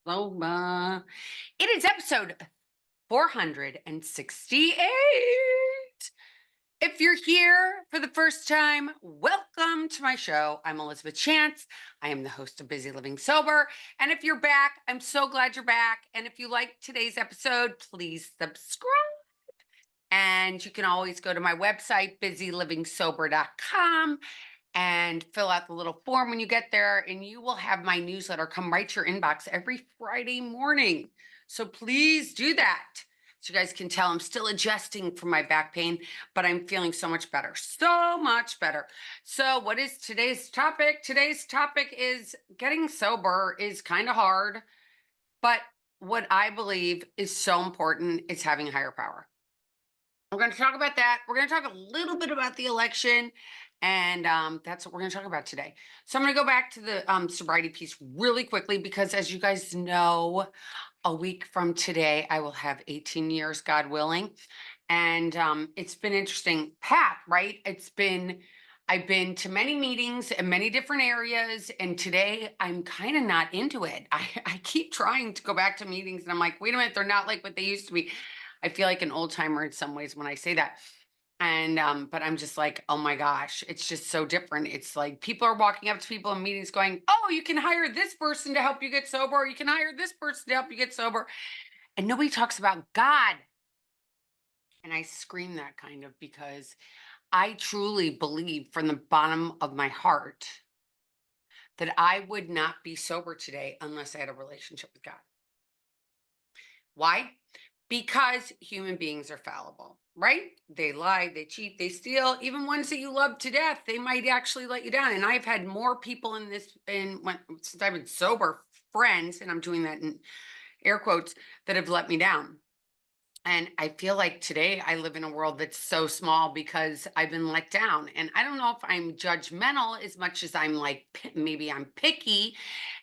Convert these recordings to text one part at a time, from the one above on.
Loba. It is episode 468. If you're here for the first time, welcome to my show. I'm Elizabeth Chance. I am the host of Busy Living Sober. And if you're back, I'm so glad you're back. And if you like today's episode, please subscribe. And you can always go to my website, busylivingsober.com, and fill out the little form when you get there, and you will have my newsletter come right to your inbox every Friday morning. So please do that. So you guys can tell I'm still adjusting from my back pain, but I'm feeling so much better, so much better. So what is today's topic? Today's topic is getting sober is kind of hard, but what I believe is so important is having a higher power. We're going to talk about that. We're going to talk a little bit about the election, and that's what we're going to talk about today. So I'm going to go back to the sobriety piece really quickly because, as you guys know, a week from today, I will have 18 years, God willing. And it's been an interesting path, right? I've been to many meetings in many different areas, and today I'm kind of not into it. I keep trying to go back to meetings, and I'm like, wait a minute, they're not like what they used to be. I feel like an old timer in some ways when I say that. And but I'm just like, oh my gosh, it's just so different. It's like people are walking up to people in meetings going, oh, you can hire this person to help you get sober, or you can hire this person to help you get sober. And nobody talks about God. And I scream that kind of because I truly believe from the bottom of my heart that I would not be sober today unless I had a relationship with God. Why? Because human beings are fallible, right? They lie, they cheat, they steal. Even ones that you love to death, they might actually let you down. And I've had more people in this, since I've been sober, friends, and I'm doing that in air quotes, that have let me down. And I feel like today I live in a world that's so small because I've been let down. And I don't know if I'm judgmental as much as I'm like, maybe I'm picky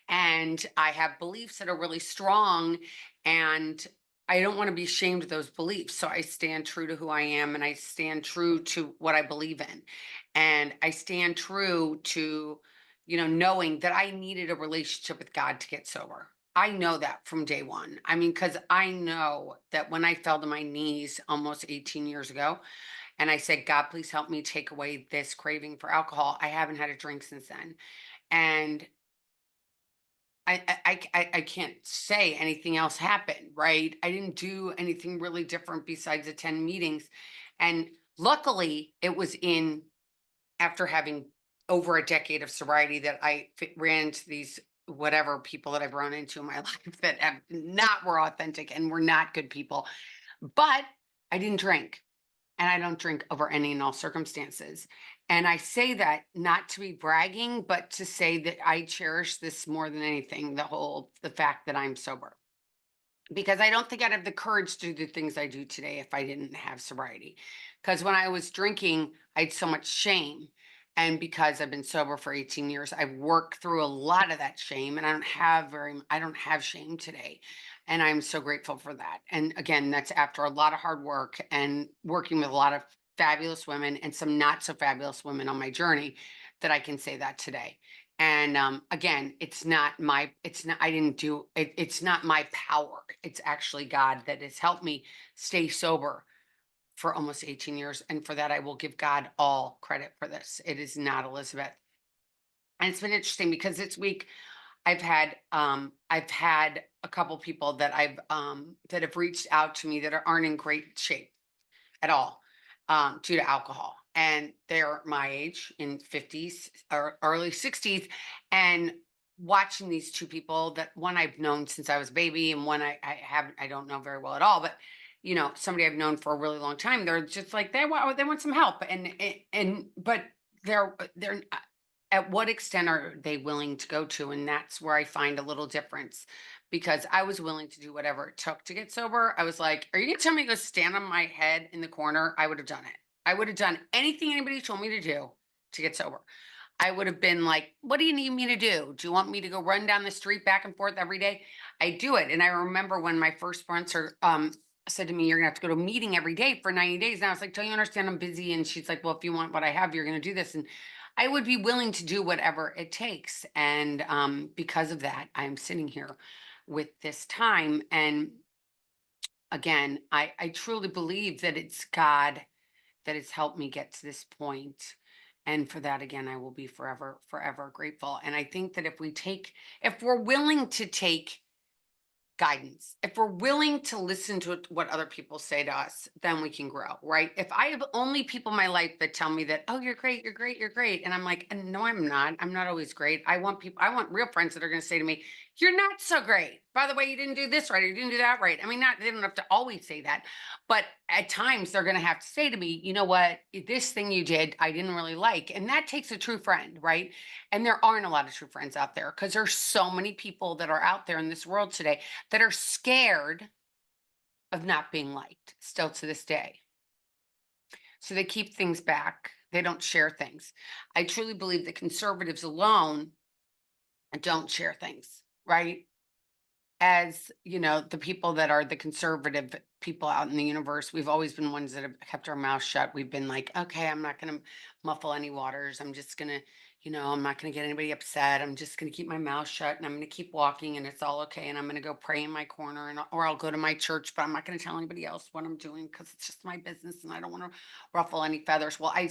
and I have beliefs that are really strong. And I don't want to be ashamed of those beliefs. So I stand true to who I am and I stand true to what I believe in. And I stand true to, knowing that I needed a relationship with God to get sober. I know that from day one. I mean, because I know that when I fell to my knees almost 18 years ago, and I said, God, please help me take away this craving for alcohol, I haven't had a drink since then. And I can't say anything else happened, right? I didn't do anything really different besides attend meetings. And luckily, it was in after having over a decade of sobriety that I ran into these whatever people that I've run into in my life that have not were authentic and were not good people. But I didn't drink, and I don't drink over any and all circumstances. And I say that not to be bragging, but to say that I cherish this more than anything, the fact that I'm sober. Because I don't think I'd have the courage to do the things I do today if I didn't have sobriety. Because when I was drinking, I had so much shame. And because I've been sober for 18 years, I've worked through a lot of that shame and I don't have shame today. And I'm so grateful for that. And again, that's after a lot of hard work and working with a lot of fabulous women and some not so fabulous women on my journey that I can say that today. And again, I didn't do it, it's not my power. It's actually God that has helped me stay sober for almost 18 years. And for that, I will give God all credit for this. It is not Elizabeth. And it's been interesting because this week I've had a couple people that that have reached out to me that aren't in great shape at all due to alcohol. And they're my age in 50s or early 60s. And watching these two people that one I've known since I was a baby and one I don't know very well at all, but somebody I've known for a really long time. They're just like they want some help. But they're at what extent are they willing to go to? And that's where I find a little difference because I was willing to do whatever it took to get sober. I was like, are you going to tell me to go stand on my head in the corner? I would have done it. I would have done anything anybody told me to do to get sober. I would have been like, what do you need me to do? Do you want me to go run down the street back and forth every day? I do it. And I remember when my first sponsor said to me, you're going to have to go to a meeting every day for 90 days. And I was like, don't you understand I'm busy? And she's like, well, if you want what I have, you're going to do this. And I would be willing to do whatever it takes. And because of that, I'm sitting here with this time. And again, I truly believe that it's God that has helped me get to this point. And for that, again, I will be forever, forever grateful. And I think that if we're willing to take guidance, if we're willing to listen to what other people say to us, then we can grow, right? If I have only people in my life that tell me that, oh, you're great, you're great, you're great. And I'm like, no, I'm not. I'm not always great. I want real friends that are going to say to me, you're not so great. By the way, you didn't do this right, or you didn't do that right. I mean, they don't have to always say that, but at times they're going to have to say to me, you know what, this thing you did, I didn't really like. And that takes a true friend, right? And there aren't a lot of true friends out there because there's so many people that are out there in this world today that are scared of not being liked still to this day. So they keep things back. They don't share things. I truly believe that conservatives alone don't share things, right? As you know, the people that are the conservative people out in the universe, we've always been ones that have kept our mouth shut. We've been like, okay, I'm not going to muffle any waters. I'm just going to, I'm not going to get anybody upset. I'm just going to keep my mouth shut and I'm going to keep walking and it's all okay. And I'm going to go pray in my corner or I'll go to my church, but I'm not going to tell anybody else what I'm doing because it's just my business and I don't want to ruffle any feathers. Well, I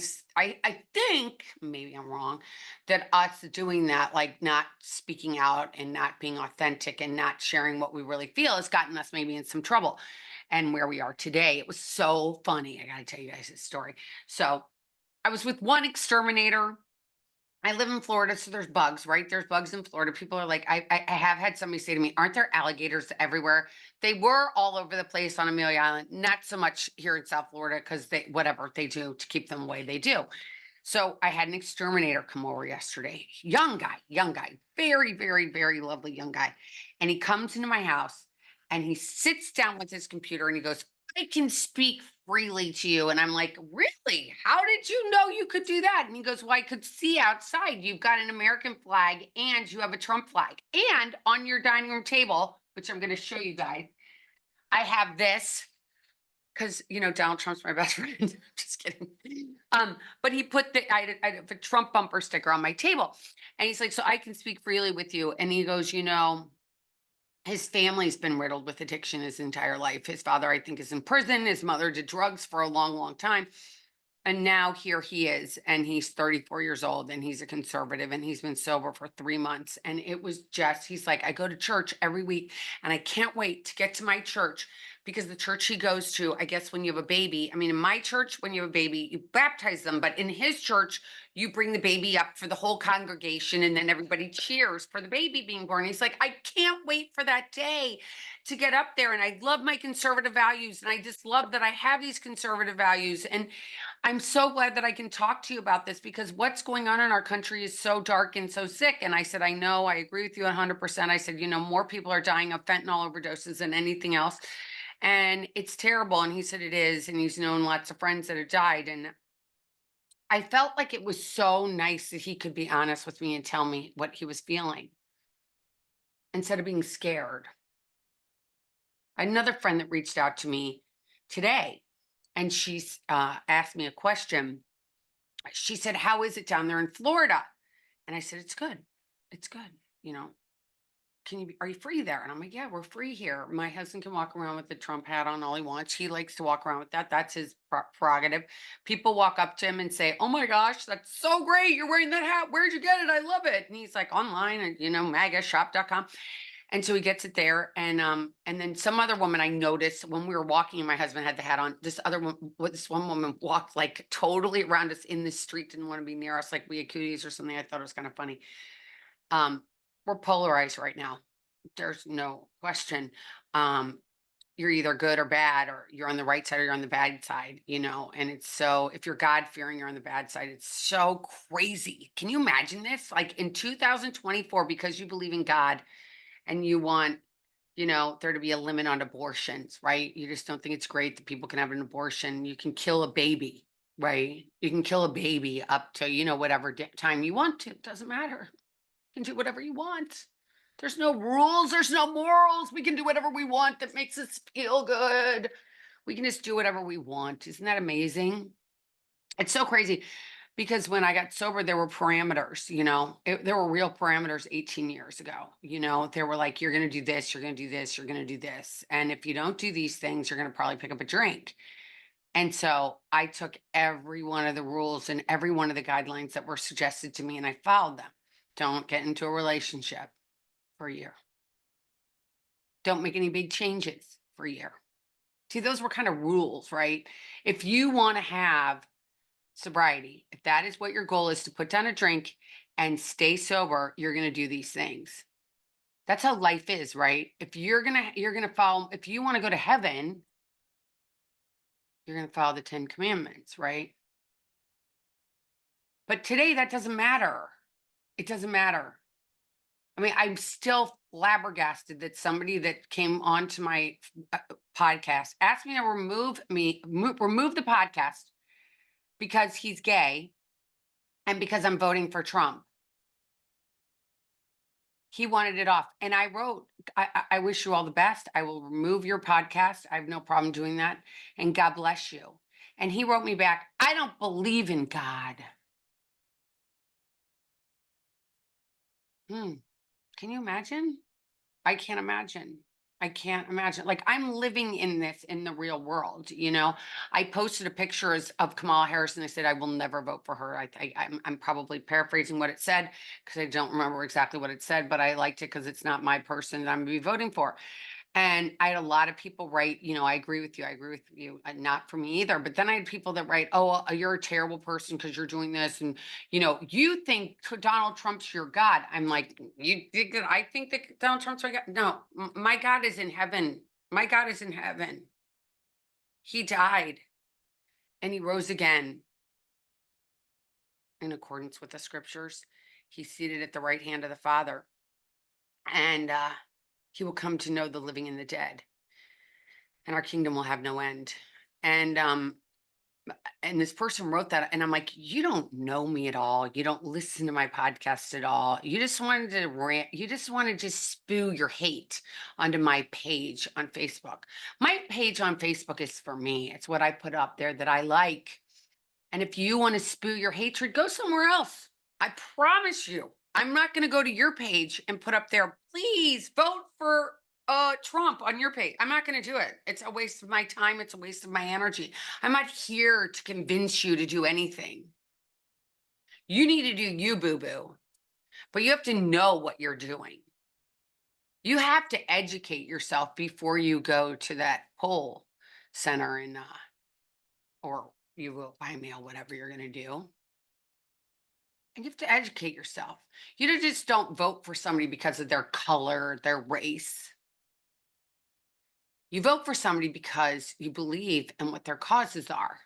think maybe I'm wrong that us doing that, like not speaking out and not being authentic and not sharing what we really feel, has gotten us maybe in some trouble. And where we are today, it was so funny. I got to tell you guys this story. So I was with one exterminator. I live in Florida, so there's bugs, right? There's bugs in Florida. People are like, I have had somebody say to me, aren't there alligators everywhere? They were all over the place on Amelia Island. Not so much here in South Florida because whatever they do to keep them away, they do. So I had an exterminator come over yesterday. Young guy, very, very, very lovely young guy. And he comes into my house and he sits down with his computer and he goes, I can speak freely to you. And I'm like, really? How did you know you could do that? And he goes, well, I could see outside. You've got an American flag and you have a Trump flag. And on your dining room table, which I'm going to show you guys, I have this because Donald Trump's my best friend. Just kidding. But he put I have a Trump bumper sticker on my table, and he's like, "So I can speak freely with you." And he goes, his family's been riddled with addiction his entire life. His father, I think, is in prison. His mother did drugs for a long, long time. And now here he is, and he's 34 years old, and he's a conservative, and he's been sober for 3 months. And it was just, he's like, I go to church every week, and I can't wait to get to my church because the church he goes to, I guess when you have a baby, I mean, in my church, when you have a baby, you baptize them, but in his church, you bring the baby up for the whole congregation, and then everybody cheers for the baby being born. He's like, I can't wait for that day to get up there. And I love my conservative values, and I just love that I have these conservative values. And I'm so glad that I can talk to you about this because what's going on in our country is so dark and so sick. And I said, I know, I agree with you 100%. I said, more people are dying of fentanyl overdoses than anything else. And it's terrible. And he said it is. And he's known lots of friends that have died. And I felt like it was so nice that he could be honest with me and tell me what he was feeling instead of being scared. I had another friend that reached out to me today and she's asked me a question. She said, how is it down there in Florida? And I said, it's good. It's good. You know, are you free there? And I'm like, yeah, we're free here. My husband can walk around with the Trump hat on all he wants. He likes to walk around with that. That's his prerogative. People walk up to him and say, oh my gosh, that's so great. You're wearing that hat. Where'd you get it? I love it. And he's like, online at, magashop.com. And so he gets it there. And then some other woman I noticed when we were walking and my husband had the hat on, this one woman walked like totally around us in the street, didn't want to be near us, like we had cooties or something. I thought it was kind of funny. We're polarized right now. There's no question. You're either good or bad, or you're on the right side or you're on the bad side, and it's so, if you're God fearing, you're on the bad side. It's so crazy. Can you imagine this? Like in 2024, because you believe in God, and you want, there to be a limit on abortions, right? You just don't think it's great that people can have an abortion. You can kill a baby, right? You can kill a baby up to, whatever time you want to. It doesn't matter. You can do whatever you want. There's no rules. There's no morals. We can do whatever we want that makes us feel good. We can just do whatever we want. Isn't that amazing? It's so crazy. Because when I got sober, there were parameters, there were real parameters 18 years ago. They were like, you're going to do this, you're going to do this, you're going to do this. And if you don't do these things, you're going to probably pick up a drink. And so I took every one of the rules and every one of the guidelines that were suggested to me and I followed them. Don't get into a relationship for a year. Don't make any big changes for a year. See, those were kind of rules, right? If you want to have sobriety, if that is what your goal is, to put down a drink and stay sober, you're going to do these things. That's how life is, right? If you're going to follow, if you want to go to heaven, you're going to follow the 10 commandments, right? But today that doesn't matter. It doesn't matter. I mean, I'm still flabbergasted that somebody that came onto my podcast asked me to remove the podcast because he's gay and because I'm voting for Trump. He wanted it off. And I wrote, I wish you all the best. I will remove your podcast. I have no problem doing that. And God bless you. And he wrote me back, I don't believe in God. Can you imagine? I can't imagine. I can't imagine. Like, I'm living in this in the real world. I posted a picture of Kamala Harris and I said I will never vote for her. I'm probably paraphrasing what it said because I don't remember exactly what it said, but I liked it because it's not my person that I'm going to be voting for. And I had a lot of people write, I agree with you. I agree with you. Not for me either. But then I had people that write, oh, you're a terrible person because you're doing this. And, you think Donald Trump's your God. I'm like, you think that I think that Donald Trump's my God? No, my God is in heaven. My God is in heaven. He died and he rose again in accordance with the scriptures. He's seated at the right hand of the Father. And he will come to know the living and the dead. And our kingdom will have no end. And this person wrote that, and I'm like, you don't know me at all. You don't listen to my podcast at all. You just wanted to rant. You just want to just spew your hate onto my page on Facebook. My page on Facebook is for me. It's what I put up there that I like. And if you want to spew your hatred, go somewhere else. I promise you, I'm not going to go to your page and put up there, please vote for Trump on your page. I'm not going to do it. It's a waste of my time. It's a waste of my energy. I'm not here to convince you to do anything. You need to do you, boo-boo. But you have to know what you're doing. You have to educate yourself before you go to that poll center or you will by mail, whatever you're going to do. And you have to educate yourself. You just don't vote for somebody because of their color, their race. You vote for somebody because you believe in what their causes are.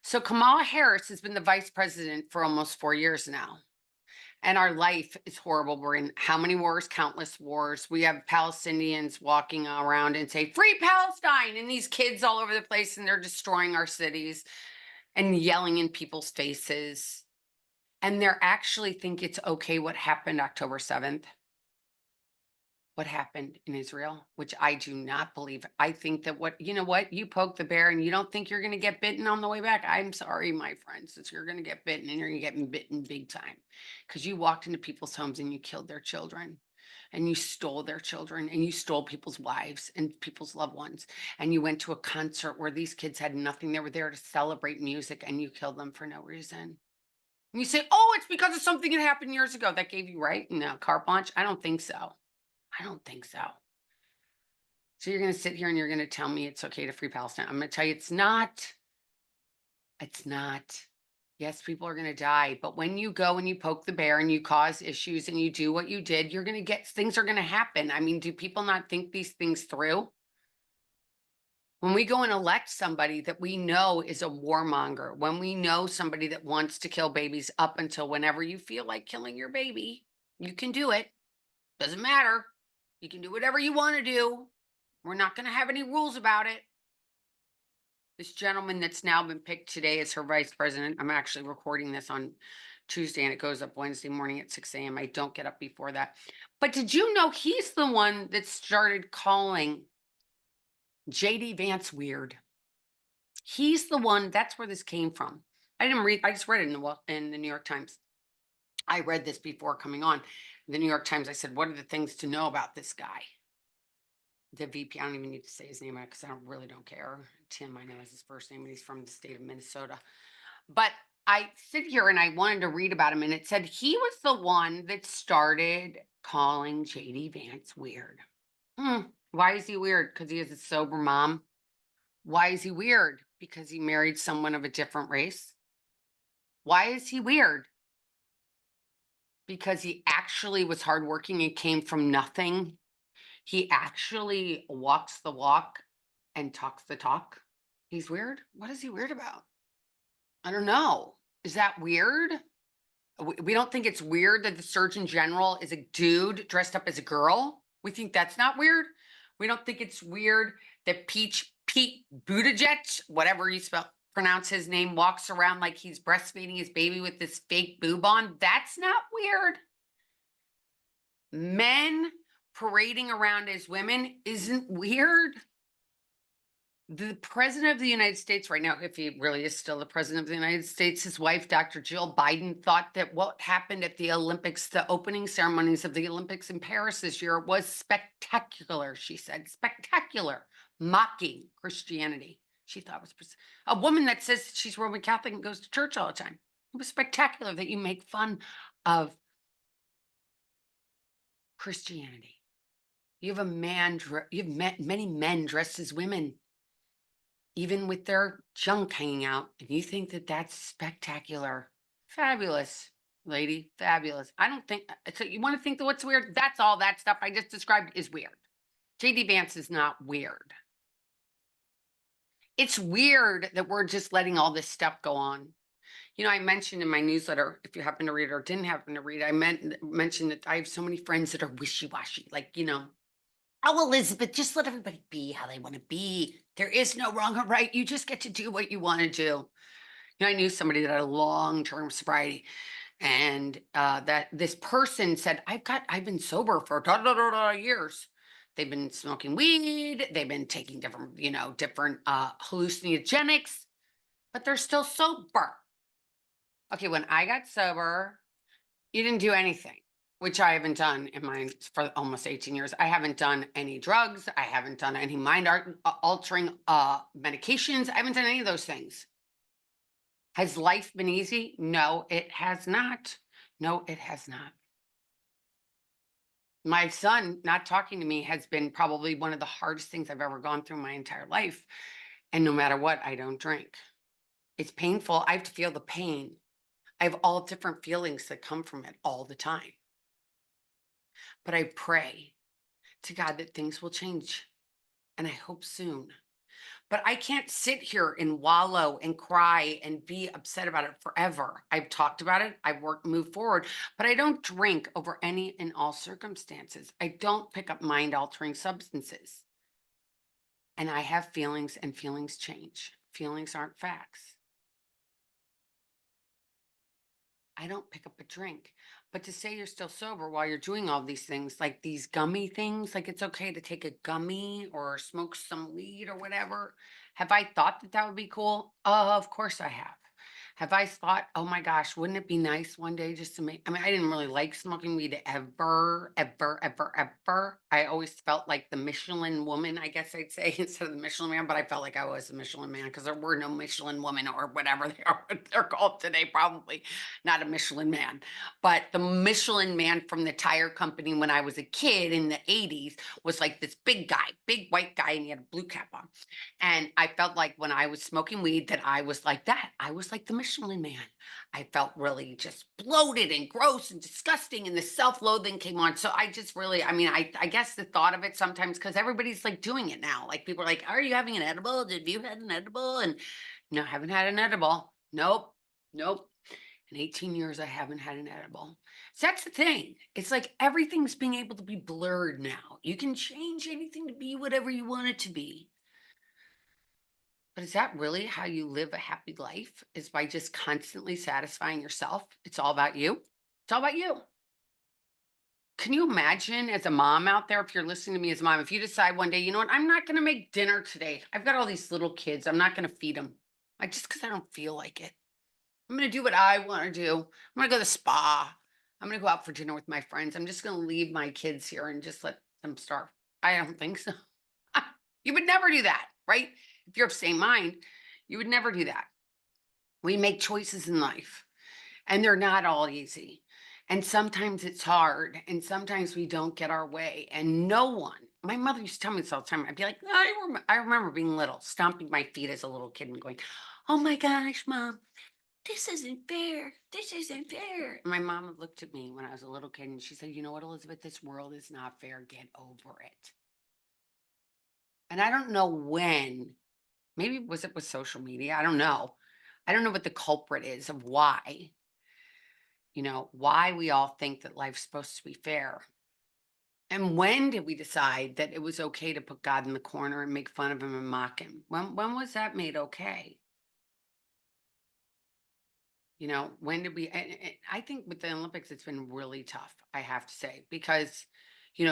So Kamala Harris has been the vice president for almost 4 years now. And our life is horrible. We're in how many wars? Countless wars. We have Palestinians walking around and say, free Palestine. And these kids all over the place, and they're destroying our cities and yelling in people's faces. And they're actually think it's okay what happened October 7th. What happened in Israel, which I do not believe. I think that you poke the bear and you don't think you're going to get bitten on the way back. I'm sorry, my friends, that you're going to get bitten and you're going to get bitten big time because you walked into people's homes and you killed their children and you stole their children and you stole people's wives and people's loved ones. And you went to a concert where these kids had nothing. They were there to celebrate music and you killed them for no reason. And you say, oh, it's because of something that happened years ago that gave you right? No, carte blanche. I don't think so. I don't think so. So you're going to sit here and you're going to tell me it's okay to free Palestine. I'm going to tell you it's not. It's not. Yes, people are going to die. But when you go and you poke the bear and you cause issues and you do what you did, you're going to get things are going to happen. I mean, do people not think these things through? When we go and elect somebody that we know is a warmonger, when we know somebody that wants to kill babies up until whenever you feel like killing your baby, you can do it. Doesn't matter. You can do whatever you want to do. We're not going to have any rules about it. This gentleman that's now been picked today as her vice president. I'm actually recording this on Tuesday and it goes up Wednesday morning at 6 a.m. I don't get up before that. But did you know he's the one that started calling JD Vance weird? He's the one, that's where this came from. I didn't read. I just read it in the New York Times. I read this before coming on the New York Times. I said, "What are the things to know about this guy?" The VP. I don't even need to say his name because I don't care. Tim, I know is his first name, and he's from the state of Minnesota. But I sit here and I wanted to read about him, and it said he was the one that started calling JD Vance weird. Why is he weird? Because he has a sober mom. Why is he weird? Because he married someone of a different race. Why is he weird? Because he actually was hardworking and came from nothing. He actually walks the walk and talks the talk. He's weird. What is he weird about? I don't know. Is that weird? We don't think it's weird that the Surgeon General is a dude dressed up as a girl. We think that's not weird. We don't think it's weird that Pete Buttigieg, whatever you pronounce his name, walks around like he's breastfeeding his baby with this fake boob on. That's not weird. Men parading around as women isn't weird. The president of the United States right now, if he really is still the president of the United States, his wife, Dr. Jill Biden, thought that what happened at the Olympics, the opening ceremonies of the Olympics in Paris this year was spectacular. She said, spectacular, mocking Christianity. She thought it was a woman that says she's Roman Catholic and goes to church all the time. It was spectacular that you make fun of Christianity. You have many men dressed as women, even with their junk hanging out, and you think that that's spectacular. Fabulous, lady, fabulous. I don't think so. You want to think that what's weird? That's all that stuff I just described is weird. JD Vance is not weird. It's weird that we're just letting all this stuff go on. You know, I mentioned in my newsletter, if you happen to read it or didn't happen to read it, I mentioned that I have so many friends that are wishy-washy. Like, oh, Elizabeth, just let everybody be how they want to be. There is no wrong or right. You just get to do what you want to do. I knew somebody that had a long-term sobriety, and that this person said, I've been sober for years. They've been smoking weed. They've been taking different hallucinogenics, but they're still sober. Okay, when I got sober, you didn't do anything, which I haven't done for almost 18 years. I haven't done any drugs. I haven't done any mind-altering medications. I haven't done any of those things. Has life been easy? No, it has not. No, it has not. My son not talking to me has been probably one of the hardest things I've ever gone through my entire life. And no matter what, I don't drink. It's painful. I have to feel the pain. I have all different feelings that come from it all the time. But I pray to God that things will change. And I hope soon. But I can't sit here and wallow and cry and be upset about it forever. I've talked about it. I've moved forward, but I don't drink over any and all circumstances. I don't pick up mind-altering substances. And I have feelings, and feelings change. Feelings aren't facts. I don't pick up a drink. But to say you're still sober while you're doing all these things, like these gummy things, like it's okay to take a gummy or smoke some weed or whatever. Have I thought that that would be cool? Of course I have. Have I thought, oh my gosh, wouldn't it be nice one day just to make, I mean, I didn't really like smoking weed ever, ever, ever, ever. I always felt like the Michelin woman, I guess I'd say, instead of the Michelin man, but I felt like I was a Michelin man because there were no Michelin women or whatever they are, what they're called today, probably not a Michelin man. But the Michelin man from the tire company when I was a kid in the 80s was like this big guy, big white guy, and he had a blue cap on. And I felt like when I was smoking weed that I was like that. I was like the Michelin man. I felt really just bloated and gross and disgusting, and the self-loathing came on. So I just really, I mean, I guess the thought of it sometimes, because everybody's like doing it now. Like people are like, are you having an edible? Did you had an edible? And no, haven't had an edible. Nope. Nope. In 18 years, I haven't had an edible. So that's the thing. It's like everything's being able to be blurred now. You can change anything to be whatever you want it to be. But is that really how you live a happy life? Is by just constantly satisfying yourself? It's all about you. It's all about you. Can you imagine as a mom out there, if you're listening to me as a mom, if you decide one day, you know what, I'm not going to make dinner today. I've got all these little kids. I'm not going to feed them. Just because I don't feel like it. I'm going to do what I want to do. I'm going to go to the spa. I'm going to go out for dinner with my friends. I'm just going to leave my kids here and just let them starve. I don't think so. You would never do that, right? If you're of same mind, you would never do that. We make choices in life, and they're not all easy. And sometimes it's hard, and sometimes we don't get our way. And no one, my mother used to tell me this all the time. I'd be like, I remember being little, stomping my feet as a little kid and going, "Oh my gosh, mom, this isn't fair. This isn't fair." And my mom looked at me when I was a little kid and she said, "You know what, Elizabeth? This world is not fair. Get over it." And I don't know when, maybe was it with social media? I don't know. I don't know what the culprit is of why, why we all think that life's supposed to be fair. And when did we decide that it was okay to put God in the corner and make fun of him and mock him? When was that made okay? When did we? And I think with the Olympics, it's been really tough, I have to say, because,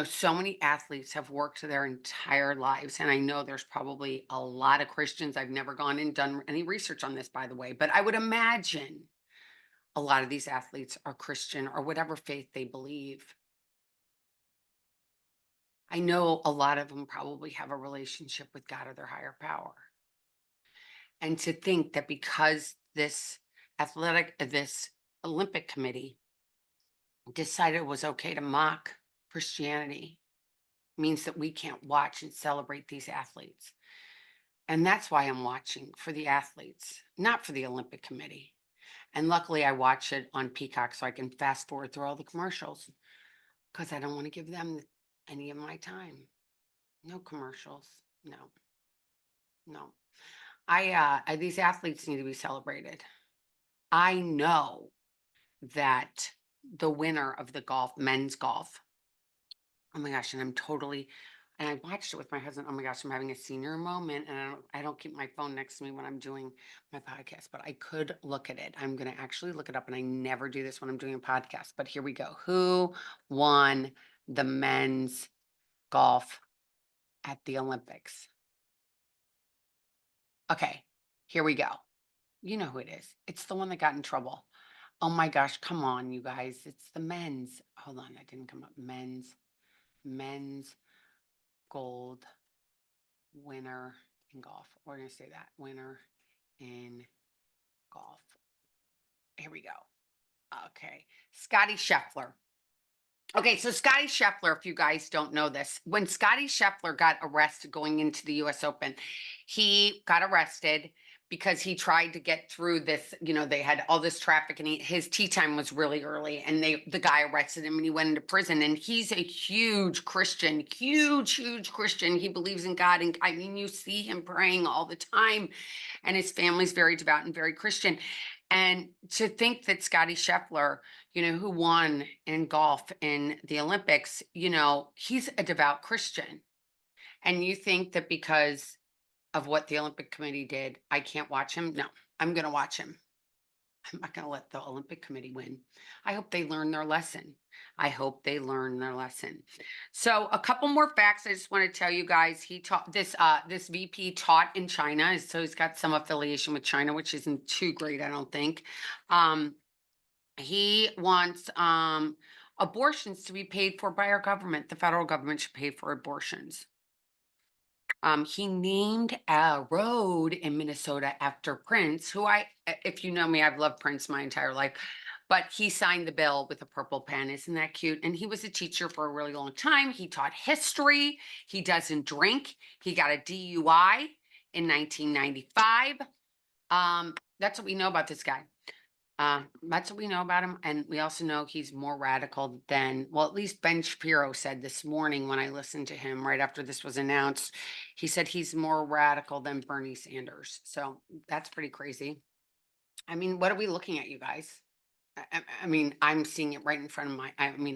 so many athletes have worked their entire lives. And I know there's probably a lot of Christians. I've never gone and done any research on this, by the way, but I would imagine a lot of these athletes are Christian or whatever faith they believe. I know a lot of them probably have a relationship with God or their higher power. And to think that because this Olympic committee decided it was okay to mock Christianity means that we can't watch and celebrate these athletes. And that's why I'm watching, for the athletes, not for the Olympic Committee. And luckily, I watch it on Peacock so I can fast forward through all the commercials because I don't want to give them any of my time. No commercials. No, no. These athletes need to be celebrated. I know that the winner of the men's golf. Oh my gosh, and I watched it with my husband. Oh my gosh, I'm having a senior moment, and I don't keep my phone next to me when I'm doing my podcast, but I could look at it. I'm going to actually look it up, and I never do this when I'm doing a podcast, but here we go. Who won the men's golf at the Olympics? Okay, here we go. You know who it is. It's the one that got in trouble. Oh my gosh, come on, you guys. It's the men's. Hold on, that didn't come up. Men's gold winner in golf. We're going to say that winner in golf. Here we go. Okay. Scotty Scheffler. Okay, so Scotty Scheffler, if you guys don't know this, when Scotty Scheffler got arrested going into the US Open, he got arrested because he tried to get through this, they had all this traffic and his tee time was really early and the guy arrested him and he went into prison. And he's a huge Christian, huge Christian. He believes in God. And I mean, you see him praying all the time and his family's very devout and very Christian. And to think that Scotty Scheffler, who won in golf in the Olympics, he's a devout Christian. And you think that because of what the Olympic Committee did, I can't watch him? No, I'm going to watch him. I'm not going to let the Olympic Committee win. I hope they learn their lesson. I hope they learn their lesson. So a couple more facts I just want to tell you guys. He taught this VP taught in China, so he's got some affiliation with China, which isn't too great, I don't think. He wants abortions to be paid for by our government. The federal government should pay for abortions. He named a road in Minnesota after Prince, if you know me, I've loved Prince my entire life, but he signed the bill with a purple pen. Isn't that cute? And he was a teacher for a really long time. He taught history. He doesn't drink. He got a DUI in 1995. That's what we know about this guy. That's what we know about him. And we also know he's more radical than, well, at least Ben Shapiro said this morning when I listened to him right after this was announced. He said he's more radical than Bernie Sanders. So that's pretty crazy. I mean, what are we looking at, you guys? I mean, I'm seeing it right in front of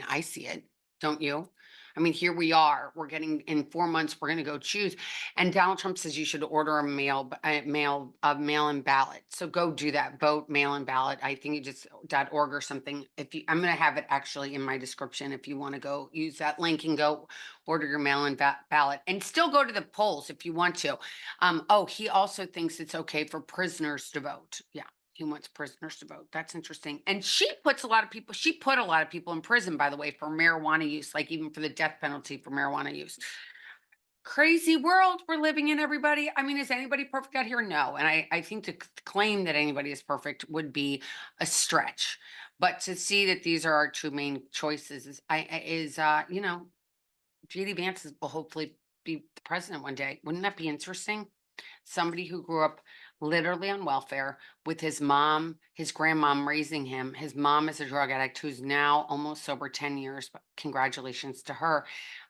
I see it. Don't you? I mean, here we are. We're getting in 4 months. We're going to go choose, and Donald Trump says you should order a mail-in ballot. So go do that. Vote mail-in ballot. I think you just .org or something. I'm going to have it actually in my description if you want to go use that link and go order your mail-in ballot, and still go to the polls if you want to. He also thinks it's okay for prisoners to vote. Yeah. He wants prisoners to vote. That's interesting. And she put a lot of people in prison, by the way, for marijuana use, like even for the death penalty for marijuana use. Crazy world we're living in, everybody. I mean, is anybody perfect out here? No. And I think to claim that anybody is perfect would be a stretch. But to see that these are our two main choices JD Vance will hopefully be the president one day. Wouldn't that be interesting? Somebody who grew up literally on welfare with his mom, his grandmom raising him. His mom is a drug addict who's now almost sober 10 years, but congratulations to her.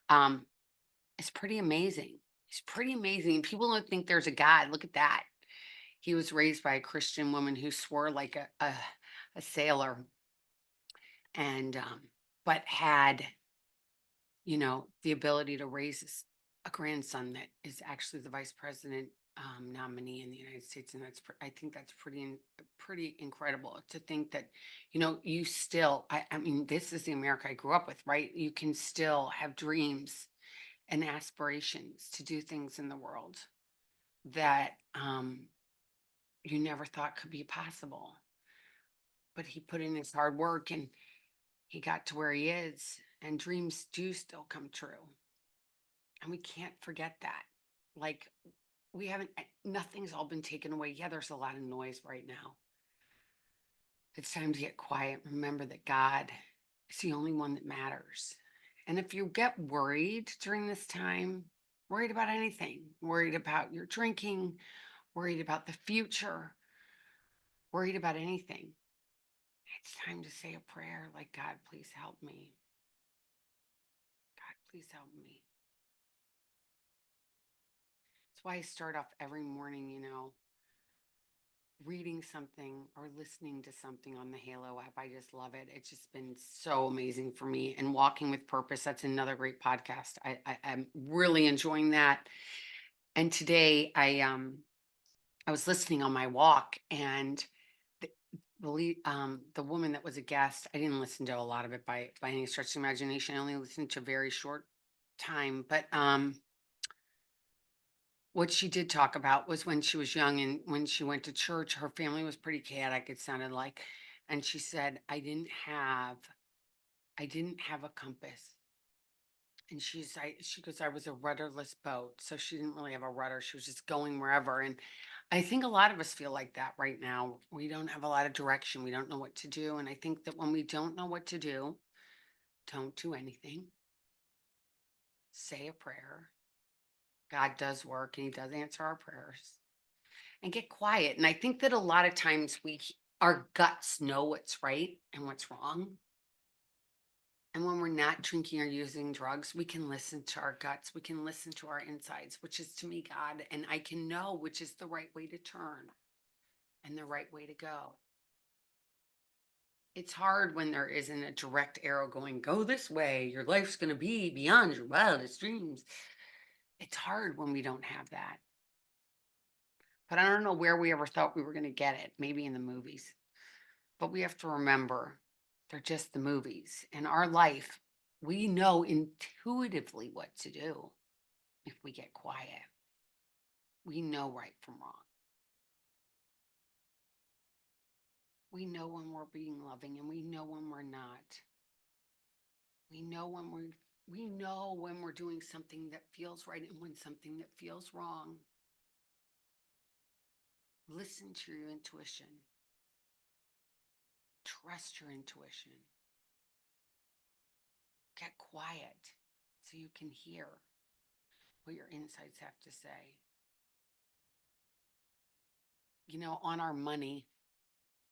Um, it's pretty amazing. It's pretty amazing. People don't think there's a God. Look at that. He was raised by a Christian woman who swore like a sailor and but had the ability to raise a grandson that is actually the vice president nominee in the United States, and I think that's pretty incredible to think that you still. I mean, this is the America I grew up with, right? You can still have dreams and aspirations to do things in the world that you never thought could be possible. But he put in his hard work and he got to where he is, and dreams do still come true. And we can't forget that. Like, we haven't, nothing's all been taken away. Yeah, there's a lot of noise right now. It's time to get quiet. Remember that God is the only one that matters. And if you get worried during this time, worried about anything, worried about your drinking, worried about the future, worried about anything, it's time to say a prayer like, God, please help me. God, please help me. That's why I start off every morning, reading something or listening to something on the Halo app. I just love it. It's just been so amazing for me. And Walking with Purpose, that's another great podcast. I'm really enjoying that. And today I was listening on my walk, and the the woman that was a guest, I didn't listen to a lot of it by any stretch of the imagination. I only listened to a very short time, but what she did talk about was when she was young and when she went to church, her family was pretty chaotic, it sounded like. And she said, I didn't have a compass. And she goes, I was a rudderless boat. So she didn't really have a rudder. She was just going wherever. And I think a lot of us feel like that right now. We don't have a lot of direction. We don't know what to do. And I think that when we don't know what to do, don't do anything. Say a prayer. God does work and he does answer our prayers. And get quiet. And I think that a lot of times our guts know what's right and what's wrong. And when we're not drinking or using drugs, we can listen to our guts. We can listen to our insides, which is to me God. And I can know which is the right way to turn and the right way to go. It's hard when there isn't a direct arrow going, go this way. Your life's going to be beyond your wildest dreams. It's hard when we don't have that. But I don't know where we ever thought we were going to get it. Maybe in the movies. But we have to remember they're just the movies. In our life, we know intuitively what to do if we get quiet. We know right from wrong. We know when we're being loving and we know when we're not. We know when we're doing something that feels right and when something that feels wrong. Listen to your intuition. Trust your intuition. Get quiet so you can hear what your insides have to say. On our money,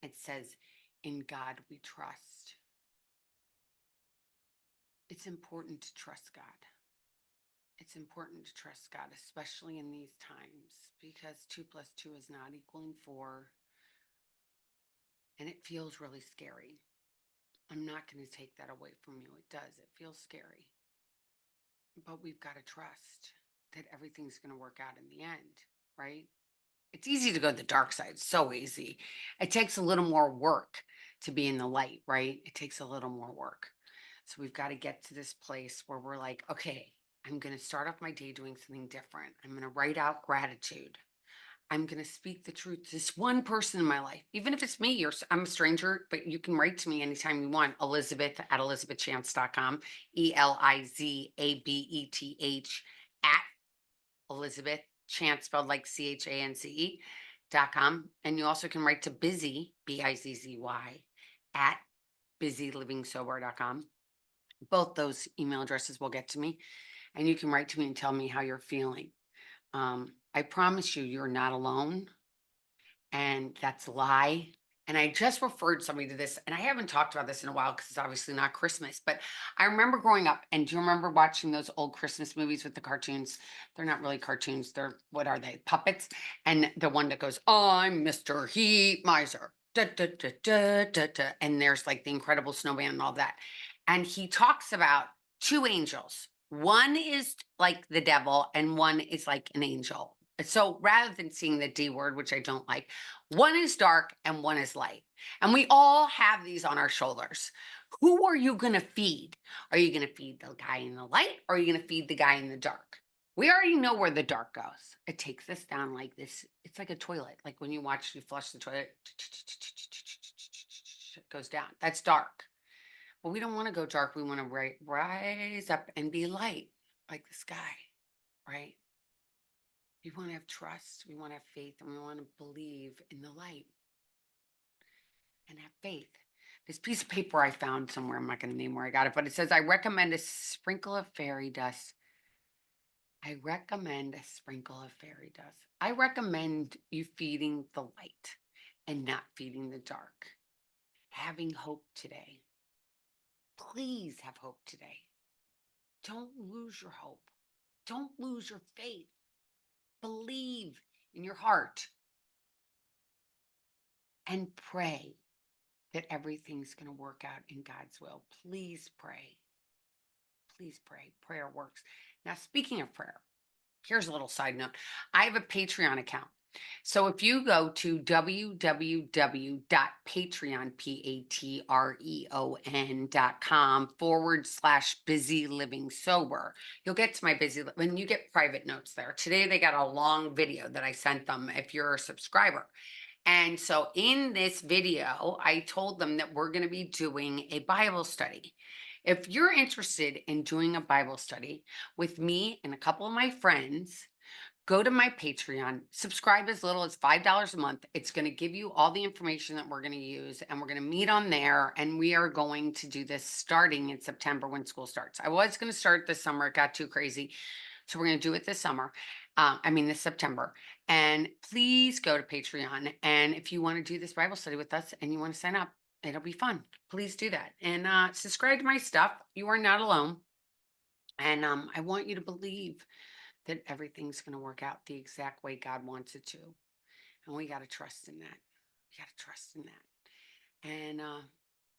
it says, in God we trust. It's important to trust God. It's important to trust God, especially in these times, because 2 plus 2 is not equaling 4. And it feels really scary. I'm not going to take that away from you. It does. It feels scary. But we've got to trust that everything's going to work out in the end, right? It's easy to go to the dark side. So easy. It takes a little more work to be in the light, right? It takes a little more work. So we've got to get to this place where we're like, okay, I'm going to start off my day doing something different. I'm going to write out gratitude. I'm going to speak the truth to this one person in my life, even if it's me or I'm a stranger, but you can write to me anytime you want. Elizabeth at elizabethchance.com, ELIZABETH at Elizabeth Chance, spelled like CHANCE.com. And you also can write to Busy, BIZZY, at busylivingsober.com. Both those email addresses will get to me, and you can write to me and tell me how you're feeling. I promise you, you're not alone, and that's a lie. And I just referred somebody to this, and I haven't talked about this in a while because it's obviously not Christmas. But I remember growing up, and do you remember watching those old Christmas movies with the cartoons? They're not really cartoons. They're, what are they? Puppets. And the one that goes, I'm Mr. Heat Miser. Da, da, da, da, da, da. And there's like the Incredible Snowman and all that. And he talks about two angels. One is like the devil, and one is like an angel. So rather than seeing the D word, which I don't like, one is dark and one is light. And we all have these on our shoulders. Who are you going to feed? Are you going to feed the guy in the light, or are you going to feed the guy in the dark? We already know where the dark goes. It takes us down like this. It's like a toilet. Like when you flush the toilet, it goes down. That's dark. But we don't want to go dark. We want to rise up and be light like the sky, right? We want to have trust. We want to have faith, and we want to believe in the light and have faith. This piece of paper I found somewhere, I'm not going to name where I got it, but it says, I recommend a sprinkle of fairy dust. I recommend a sprinkle of fairy dust. I recommend you feeding the light and not feeding the dark. Having hope today. Please have hope today. Don't lose your hope. Don't lose your faith. Believe in your heart and pray that everything's going to work out in God's will. Please pray. Please pray. Prayer works. Now, speaking of prayer, here's a little side note. I have a Patreon account. So if you go to www.patreon.com/busy living sober, you'll get to my when you get private notes there. Today, they got a long video that I sent them if you're a subscriber. And so in this video, I told them that we're going to be doing a Bible study. If you're interested in doing a Bible study with me and a couple of my friends, go to my Patreon, subscribe as little as $5 a month. It's going to give you all the information that we're going to use, and we're going to meet on there. And we are going to do this starting in September when school starts. I was going to start this summer. It got too crazy. So we're going to do it this summer. This September. And please go to Patreon. And if you want to do this Bible study with us and you want to sign up, it'll be fun. Please do that. And subscribe to my stuff. You are not alone. And I want you to believe that everything's going to work out the exact way God wants it to. And we got to trust in that. We got to trust in that. And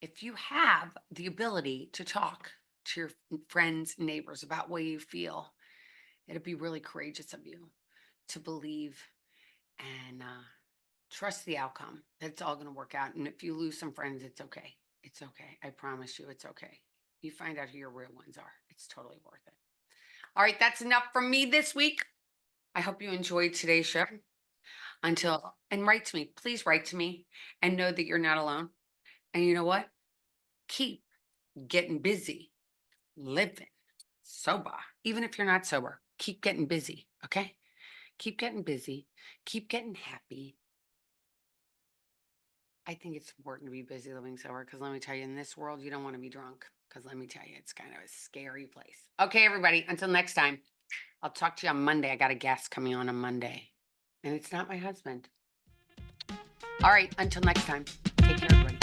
if you have the ability to talk to your friends and neighbors about what you feel, it'd be really courageous of you to believe and trust the outcome. That it's all going to work out. And if you lose some friends, it's okay. It's okay. I promise you, it's okay. You find out who your real ones are. It's totally worth it. All right, that's enough from me this week. I hope you enjoyed today's show. And write to me. Please write to me and know that you're not alone. And you know what? Keep getting busy, living sober. Even if you're not sober, keep getting busy, okay? Keep getting busy. Keep getting happy. I think it's important to be busy living sober because let me tell you, in this world, you don't want to be drunk because let me tell you, it's kind of a scary place. Okay, everybody, until next time, I'll talk to you on Monday. I got a guest coming on Monday, and it's not my husband. All right, until next time, take care, everybody.